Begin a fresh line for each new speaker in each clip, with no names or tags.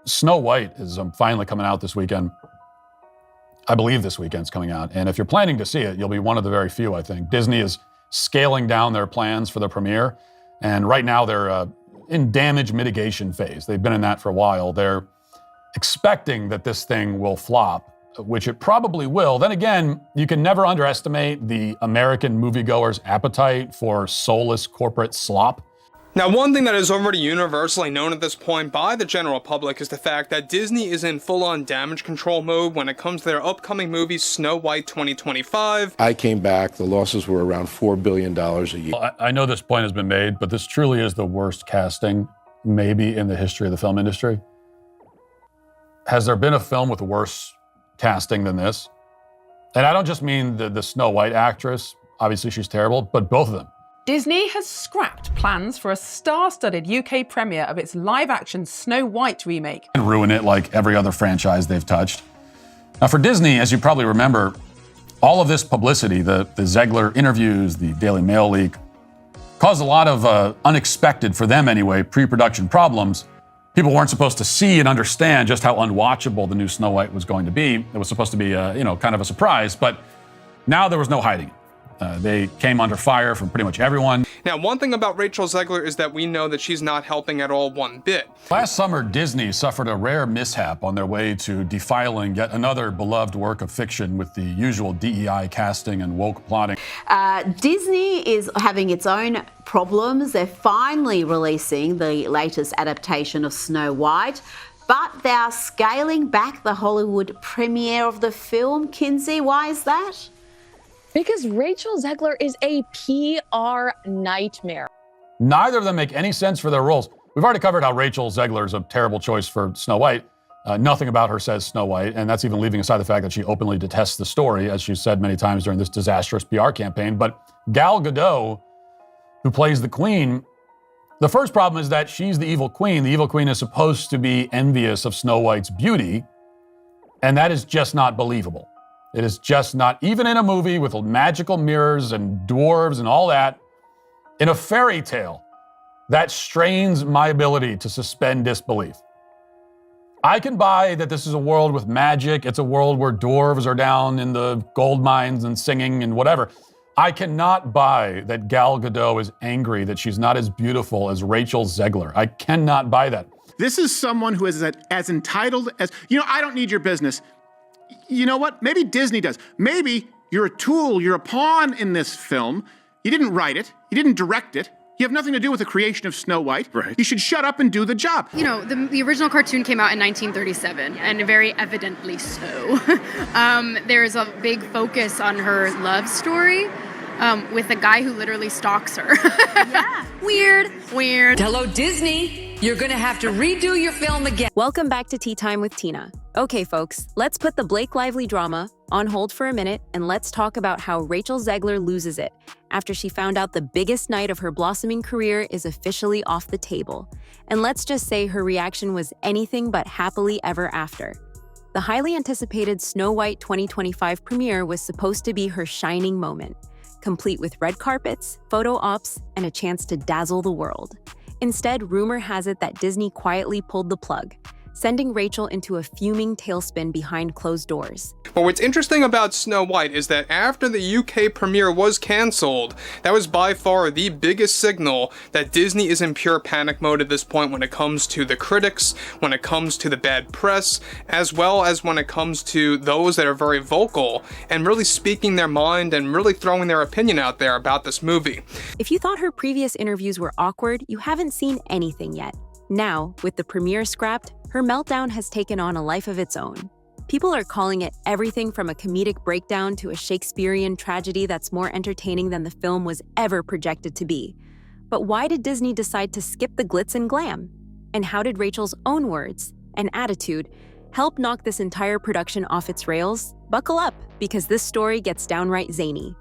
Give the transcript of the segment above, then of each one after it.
Snow White is finally coming out this weekend. I believe this weekend's coming out. And if you're planning to see it, you'll be one of the very few, I think. Disney is scaling down their plans for the premiere. And right now they're in damage mitigation phase. They've been in that for a while. They're expecting that this thing will flop, which it probably will. Then again, you can never underestimate the American moviegoer's appetite for soulless corporate slop.
Now, one thing that is already universally known at this point by the general public is the fact that Disney is in full-on damage control mode when it comes to their upcoming movie, Snow White 2025.
I came back, the losses were around $4 billion a year.
Well, I know this point has been made, but this truly is the worst casting, maybe in the history of the film industry. Has there been a film with worse casting than this? And I don't just mean the Snow White actress, obviously she's terrible, but both of them.
Disney has scrapped plans for a star-studded UK premiere of its live-action Snow White remake.
And ruin it like every other franchise they've touched. Now for Disney, as you probably remember, all of this publicity, the Zegler interviews, the Daily Mail leak, caused a lot of unexpected, for them anyway, pre-production problems. People weren't supposed to see and understand just how unwatchable the new Snow White was going to be. It was supposed to be, kind of a surprise, but now there was no hiding it. They came under fire from pretty much everyone.
Now, one thing about Rachel Zegler is that we know that she's not helping at all one bit.
Last summer, Disney suffered a rare mishap on their way to defiling yet another beloved work of fiction with the usual DEI casting and woke plotting.
Disney is having its own problems. They're finally releasing the latest adaptation of Snow White, but they're scaling back the Hollywood premiere of the film. Kinsey, why is that?
Because Rachel Zegler is a PR nightmare.
Neither of them make any sense for their roles. We've already covered how Rachel Zegler is a terrible choice for Snow White. Nothing about her says Snow White, and that's even leaving aside the fact that she openly detests the story, as she's said many times during this disastrous PR campaign. But Gal Gadot, who plays the Queen, the first problem is that she's the evil queen. The evil queen is supposed to be envious of Snow White's beauty, and that is just not believable. It is just not, even in a movie with magical mirrors and dwarves and all that, in a fairy tale, that strains my ability to suspend disbelief. I can buy that this is a world with magic. It's a world where dwarves are down in the gold mines and singing and whatever. I cannot buy that Gal Gadot is angry that she's not as beautiful as Rachel Zegler. I cannot buy that.
This is someone who is as entitled as, I don't need your business. You know what? Maybe Disney does. Maybe you're a tool, you're a pawn in this film. You didn't write it, you didn't direct it. You have nothing to do with the creation of Snow White. Right. You should shut up and do the job.
The original cartoon came out in 1937, and very evidently so. There is a big focus on her love story with a guy who literally stalks her. Yeah. Weird.
Hello, Disney. You're gonna have to redo your film again.
Welcome back to Tea Time with Tina. Okay, folks, let's put the Blake Lively drama on hold for a minute and let's talk about how Rachel Zegler loses it after she found out the biggest night of her blossoming career is officially off the table. And let's just say her reaction was anything but happily ever after. The highly anticipated Snow White 2025 premiere was supposed to be her shining moment, complete with red carpets, photo ops, and a chance to dazzle the world. Instead, rumor has it that Disney quietly pulled the plug, sending Rachel into a fuming tailspin behind closed doors.
But what's interesting about Snow White is that after the UK premiere was cancelled, that was by far the biggest signal that Disney is in pure panic mode at this point when it comes to the critics, when it comes to the bad press, as well as when it comes to those that are very vocal and really speaking their mind and really throwing their opinion out there about this movie.
If you thought her previous interviews were awkward, you haven't seen anything yet. Now, with the premiere scrapped, her meltdown has taken on a life of its own. People are calling it everything from a comedic breakdown to a Shakespearean tragedy that's more entertaining than the film was ever projected to be. But why did Disney decide to skip the glitz and glam? And how did Rachel's own words and attitude help knock this entire production off its rails? Buckle up, because this story gets downright zany.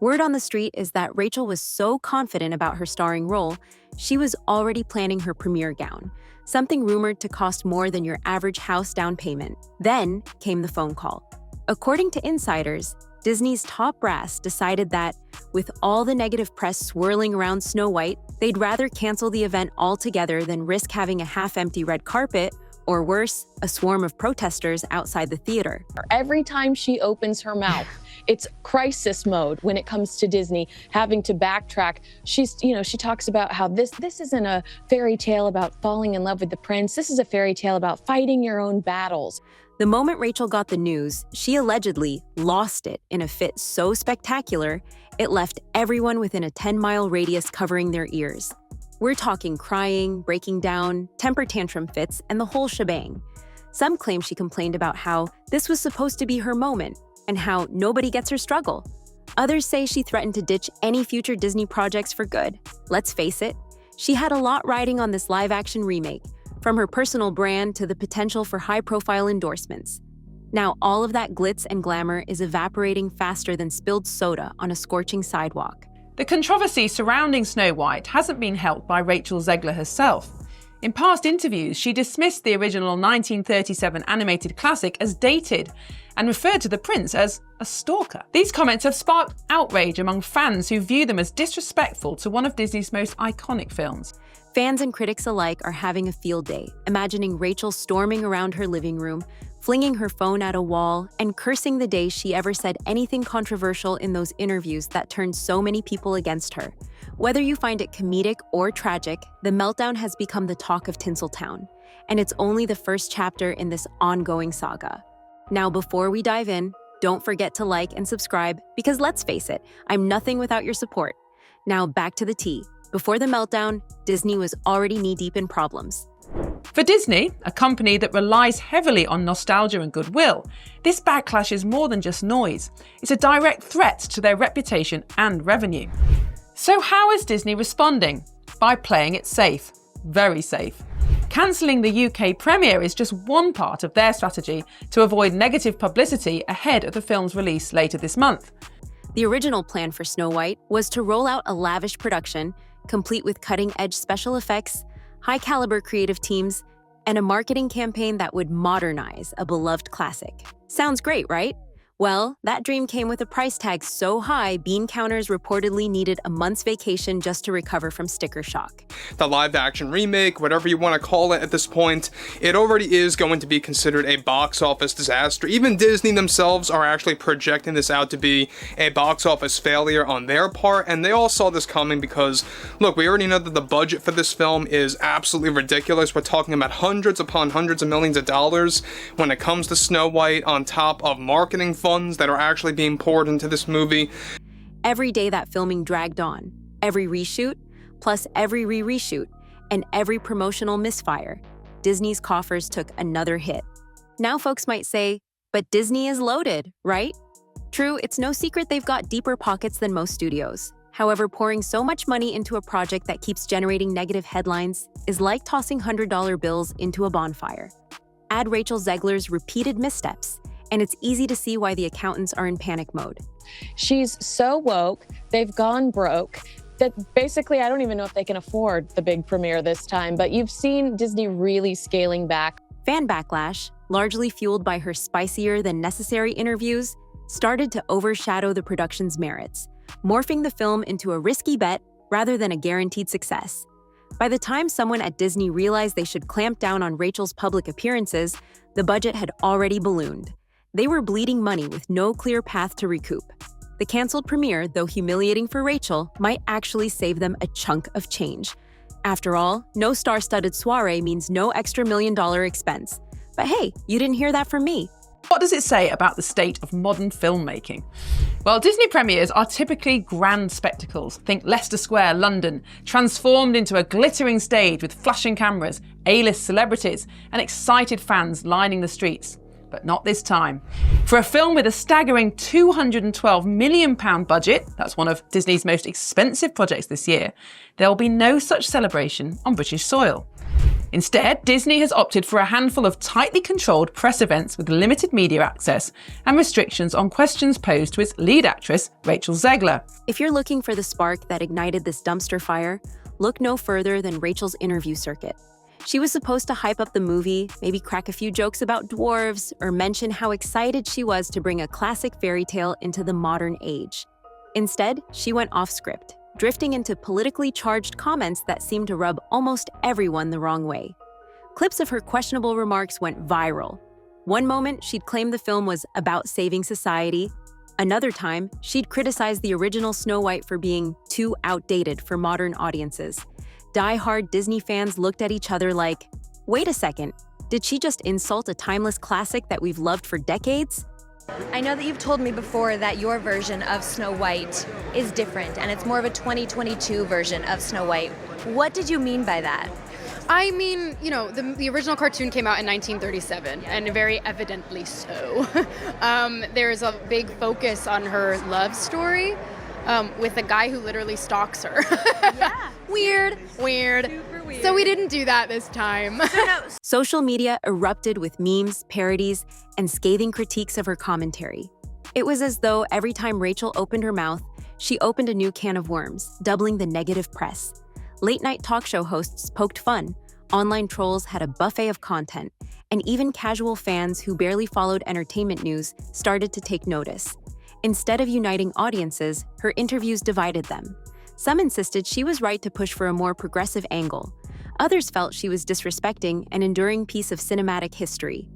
Word on the street is that Rachel was so confident about her starring role, she was already planning her premiere gown, something rumored to cost more than your average house down payment. Then came the phone call. According to insiders, Disney's top brass decided that, with all the negative press swirling around Snow White, they'd rather cancel the event altogether than risk having a half-empty red carpet Or worse, a swarm of protesters outside the theater.
Every time she opens her mouth, it's crisis mode when it comes to Disney, having to backtrack. She talks about how this isn't a fairy tale about falling in love with the prince. This is a fairy tale about fighting your own battles.
The moment Rachel got the news, she allegedly lost it in a fit so spectacular, it left everyone within a 10-mile radius covering their ears. We're talking crying, breaking down, temper tantrum fits, and the whole shebang. Some claim she complained about how this was supposed to be her moment and how nobody gets her struggle. Others say she threatened to ditch any future Disney projects for good. Let's face it, she had a lot riding on this live-action remake, from her personal brand to the potential for high-profile endorsements. Now, all of that glitz and glamour is evaporating faster than spilled soda on a scorching sidewalk.
The controversy surrounding Snow White hasn't been helped by Rachel Zegler herself. In past interviews, she dismissed the original 1937 animated classic as dated and referred to the prince as a stalker. These comments have sparked outrage among fans who view them as disrespectful to one of Disney's most iconic films.
Fans and critics alike are having a field day, imagining Rachel storming around her living room, flinging her phone at a wall, and cursing the day she ever said anything controversial in those interviews that turned so many people against her. Whether you find it comedic or tragic, the meltdown has become the talk of Tinseltown, and it's only the first chapter in this ongoing saga. Now, before we dive in, don't forget to like and subscribe, because let's face it, I'm nothing without your support. Now back to the tea. Before the meltdown, Disney was already knee-deep in problems.
For Disney, a company that relies heavily on nostalgia and goodwill, this backlash is more than just noise. It's a direct threat to their reputation and revenue. So how is Disney responding? By playing it safe. Very safe. Cancelling the UK premiere is just one part of their strategy to avoid negative publicity ahead of the film's release later this month.
The original plan for Snow White was to roll out a lavish production, complete with cutting-edge special effects, high-caliber creative teams, and a marketing campaign that would modernize a beloved classic. Sounds great, right? Well, that dream came with a price tag so high, bean counters reportedly needed a month's vacation just to recover from sticker shock.
The live-action remake, whatever you want to call it at this point, it already is going to be considered a box office disaster. Even Disney themselves are actually projecting this out to be a box office failure on their part, and they all saw this coming because, look, we already know that the budget for this film is absolutely ridiculous. We're talking about hundreds upon hundreds of millions of dollars when it comes to Snow White, on top of marketing funds that are actually being poured into this movie.
Every day that filming dragged on, every reshoot, plus every re-reshoot, and every promotional misfire, Disney's coffers took another hit. Now folks might say, but Disney is loaded, right? True, it's no secret they've got deeper pockets than most studios. However, pouring so much money into a project that keeps generating negative headlines is like tossing $100 bills into a bonfire. Add Rachel Zegler's repeated missteps, and it's easy to see why the accountants are in panic mode.
She's so woke, they've gone broke, that basically I don't even know if they can afford the big premiere this time, but you've seen Disney really scaling back.
Fan backlash, largely fueled by her spicier than necessary interviews, started to overshadow the production's merits, morphing the film into a risky bet rather than a guaranteed success. By the time someone at Disney realized they should clamp down on Rachel's public appearances, the budget had already ballooned. They were bleeding money with no clear path to recoup. The canceled premiere, though humiliating for Rachel, might actually save them a chunk of change. After all, no star-studded soiree means no extra $1 million expense. But hey, you didn't hear that from me.
What does it say about the state of modern filmmaking? Well, Disney premieres are typically grand spectacles. Think Leicester Square, London, transformed into a glittering stage with flashing cameras, A-list celebrities, and excited fans lining the streets. But not this time. For a film with a staggering £212 million budget, that's one of Disney's most expensive projects this year, there will be no such celebration on British soil. Instead, Disney has opted for a handful of tightly controlled press events with limited media access and restrictions on questions posed to its lead actress, Rachel Zegler.
If you're looking for the spark that ignited this dumpster fire, look no further than Rachel's interview circuit. She was supposed to hype up the movie, maybe crack a few jokes about dwarves, or mention how excited she was to bring a classic fairy tale into the modern age. Instead, she went off script, drifting into politically charged comments that seemed to rub almost everyone the wrong way. Clips of her questionable remarks went viral. One moment, she'd claim the film was about saving society. Another time, she'd criticize the original Snow White for being too outdated for modern audiences. Die-hard Disney fans looked at each other like, wait a second, did she just insult a timeless classic that we've loved for decades?
I know that you've told me before that your version of Snow White is different, and it's more of a 2022 version of Snow White. What did you mean by that?
I mean, you know, the original cartoon came out in 1937, and very evidently so. There's a big focus on her love story with a guy who literally stalks her.
Yeah.
Weird.
Super weird.
So we didn't do that this time.
Social media erupted with memes, parodies, and scathing critiques of her commentary. It was as though every time Rachel opened her mouth, she opened a new can of worms, doubling the negative press. Late-night talk show hosts poked fun, online trolls had a buffet of content, and even casual fans who barely followed entertainment news started to take notice. Instead of uniting audiences, her interviews divided them. Some insisted she was right to push for a more progressive angle. Others felt she was disrespecting an enduring piece of cinematic history.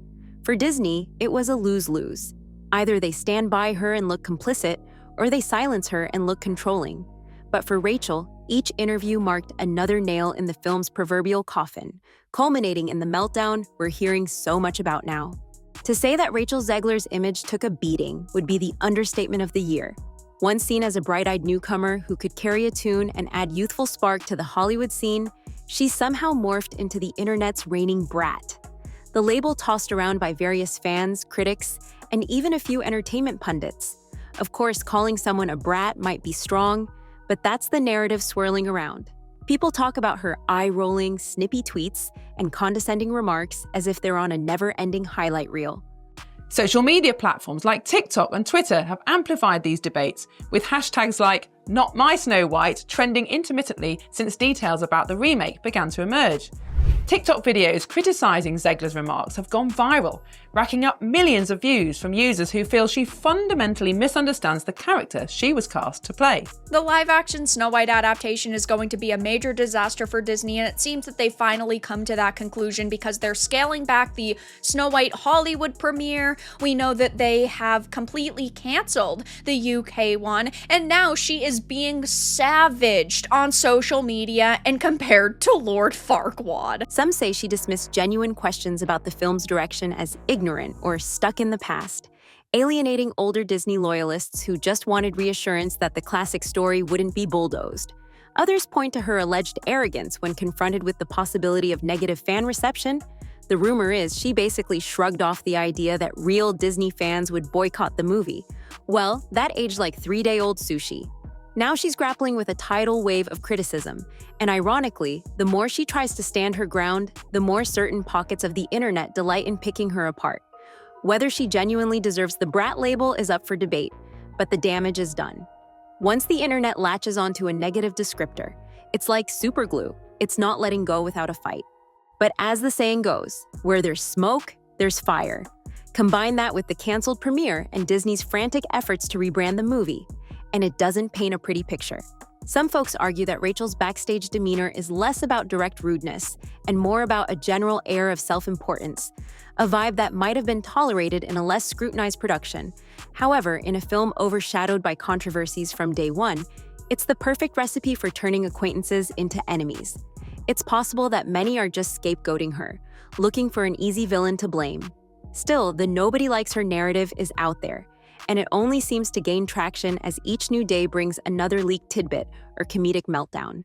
For Disney, it was a lose-lose. Either they stand by her and look complicit, or they silence her and look controlling. But for Rachel, each interview marked another nail in the film's proverbial coffin, culminating in the meltdown we're hearing so much about now. To say that Rachel Zegler's image took a beating would be the understatement of the year. Once seen as a bright-eyed newcomer who could carry a tune and add youthful spark to the Hollywood scene, she somehow morphed into the internet's reigning brat. The label tossed around by various fans, critics, and even a few entertainment pundits. Of course, calling someone a brat might be strong, but that's the narrative swirling around. People talk about her eye-rolling, snippy tweets and condescending remarks as if they're on a never-ending highlight reel.
Social media platforms like TikTok and Twitter have amplified these debates, with hashtags like Not My Snow White trending intermittently since details about the remake began to emerge. TikTok videos criticising Zegler's remarks have gone viral, racking up millions of views from users who feel she fundamentally misunderstands the character she was cast to play.
The live-action Snow White adaptation is going to be a major disaster for Disney, and it seems that they finally come to that conclusion because they're scaling back the Snow White Hollywood premiere. We know that they have completely cancelled the UK one, and now she is being savaged on social media and compared to Lord Farquaad.
Some say she dismissed genuine questions about the film's direction as ignorant or stuck in the past, alienating older Disney loyalists who just wanted reassurance that the classic story wouldn't be bulldozed. Others point to her alleged arrogance when confronted with the possibility of negative fan reception. The rumor is she basically shrugged off the idea that real Disney fans would boycott the movie. Well, that aged like 3-day-old sushi. Now she's grappling with a tidal wave of criticism, and ironically, the more she tries to stand her ground, the more certain pockets of the internet delight in picking her apart. Whether she genuinely deserves the brat label is up for debate, but the damage is done. Once the internet latches onto a negative descriptor, it's like superglue, it's not letting go without a fight. But as the saying goes, where there's smoke, there's fire. Combine that with the canceled premiere and Disney's frantic efforts to rebrand the movie, and it doesn't paint a pretty picture. Some folks argue that Rachel's backstage demeanor is less about direct rudeness and more about a general air of self-importance, a vibe that might have been tolerated in a less scrutinized production. However, in a film overshadowed by controversies from day one, it's the perfect recipe for turning acquaintances into enemies. It's possible that many are just scapegoating her, looking for an easy villain to blame. Still, the nobody likes her narrative is out there, and it only seems to gain traction as each new day brings another leaked tidbit or comedic meltdown.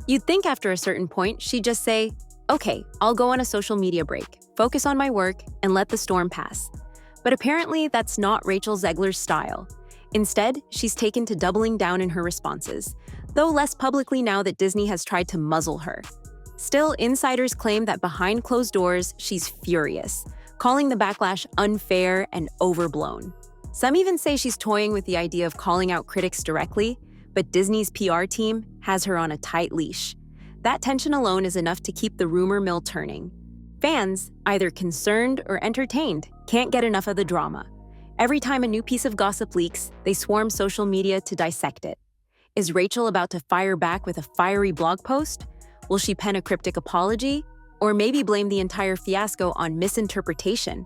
You'd think after a certain point she'd just say, okay, I'll go on a social media break, focus on my work, and let the storm pass. But apparently that's not Rachel Zegler's style. Instead, she's taken to doubling down in her responses, though less publicly now that Disney has tried to muzzle her. Still, insiders claim that behind closed doors, she's furious, calling the backlash unfair and overblown. Some even say she's toying with the idea of calling out critics directly, but Disney's PR team has her on a tight leash. That tension alone is enough to keep the rumor mill turning. Fans, either concerned or entertained, can't get enough of the drama. Every time a new piece of gossip leaks, they swarm social media to dissect it. Is Rachel about to fire back with a fiery blog post? Will she pen a cryptic apology? Or maybe blame the entire fiasco on misinterpretation.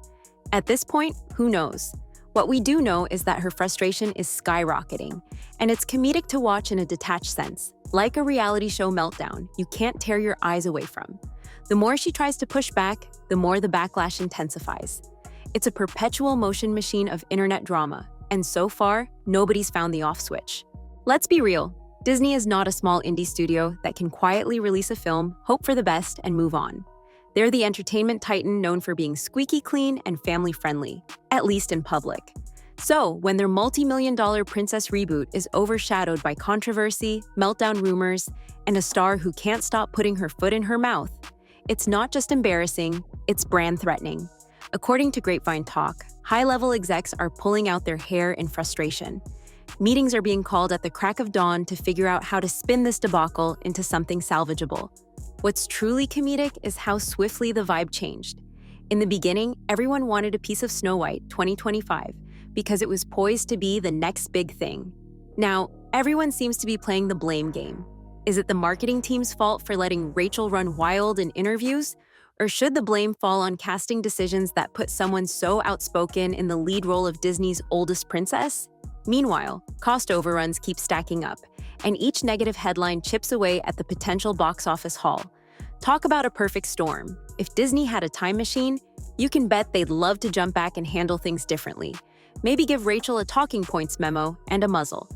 At this point, who knows? What we do know is that her frustration is skyrocketing, and it's comedic to watch in a detached sense. Like a reality show meltdown, you can't tear your eyes away from. The more she tries to push back, the more the backlash intensifies. It's a perpetual motion machine of internet drama, and so far, nobody's found the off switch. Let's be real, Disney is not a small indie studio that can quietly release a film, hope for the best, and move on. They're the entertainment titan known for being squeaky clean and family-friendly, at least in public. So, when their multi-million-dollar princess reboot is overshadowed by controversy, meltdown rumors, and a star who can't stop putting her foot in her mouth, it's not just embarrassing, it's brand-threatening. According to Grapevine Talk, high-level execs are pulling out their hair in frustration. Meetings are being called at the crack of dawn to figure out how to spin this debacle into something salvageable. What's truly comedic is how swiftly the vibe changed. In the beginning, everyone wanted a piece of Snow White 2025 because it was poised to be the next big thing. Now, everyone seems to be playing the blame game. Is it the marketing team's fault for letting Rachel run wild in interviews? Or should the blame fall on casting decisions that put someone so outspoken in the lead role of Disney's oldest princess? Meanwhile, cost overruns keep stacking up, and each negative headline chips away at the potential box office haul. Talk about a perfect storm. If Disney had a time machine, you can bet they'd love to jump back and handle things differently. Maybe give Rachel a talking points memo and a muzzle.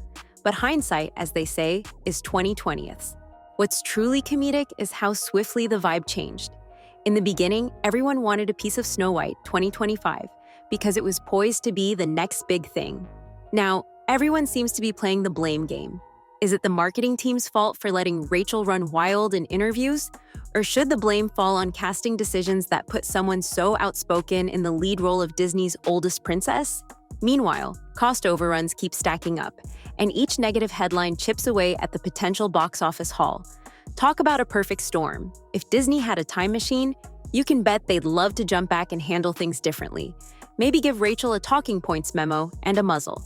But hindsight, as they say, is 20/20ths. What's truly comedic is how swiftly the vibe changed. In the beginning, everyone wanted a piece of Snow White 2025 because it was poised to be the next big thing. Now, everyone seems to be playing the blame game. Is it the marketing team's fault for letting Rachel run wild in interviews? Or should the blame fall on casting decisions that put someone so outspoken in the lead role of Disney's oldest princess? Meanwhile, cost overruns keep stacking up, and each negative headline chips away at the potential box office haul. Talk about a perfect storm. If Disney had a time machine, you can bet they'd love to jump back and handle things differently. Maybe give Rachel a talking points memo and a muzzle.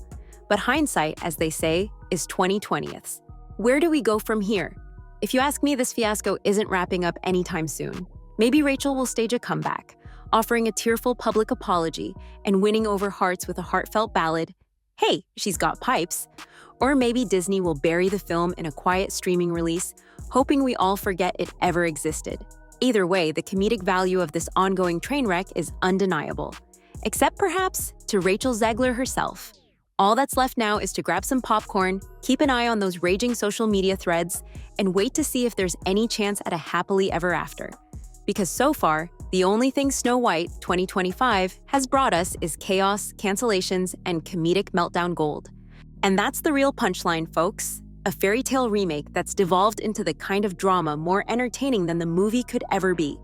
But hindsight, as they say, is 20/20ths. Where do we go from here? If you ask me, this fiasco isn't wrapping up anytime soon. Maybe Rachel will stage a comeback, offering a tearful public apology and winning over hearts with a heartfelt ballad, "Hey, she's got pipes." Or maybe Disney will bury the film in a quiet streaming release, hoping we all forget it ever existed. Either way, the comedic value of this ongoing train wreck is undeniable. Except perhaps to Rachel Zegler herself. All that's left now is to grab some popcorn, keep an eye on those raging social media threads, and wait to see if there's any chance at a happily ever after. Because so far, the only thing Snow White 2025 has brought us is chaos, cancellations, and comedic meltdown gold. And that's the real punchline, folks. A fairy tale remake that's devolved into the kind of drama more entertaining than the movie could ever be.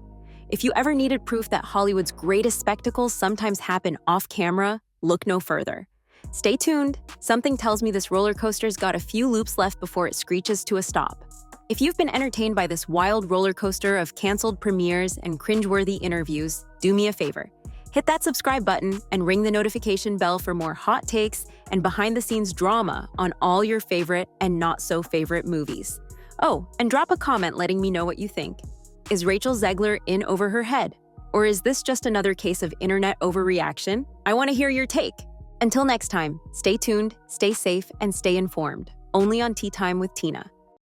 If you ever needed proof that Hollywood's greatest spectacles sometimes happen off camera, look no further. Stay tuned. Something tells me this roller coaster's got a few loops left before it screeches to a stop. If you've been entertained by this wild roller coaster of canceled premieres and cringeworthy interviews, do me a favor. Hit that subscribe button and ring the notification bell for more hot takes and behind-the-scenes drama on all your favorite and not-so-favorite movies. Oh, and drop a comment letting me know what you think. Is Rachel Zegler in over her head? Or is this just another case of internet overreaction? I want to hear your take. Until next time, stay tuned, stay safe, and stay informed. Only on Tea Time with Tina.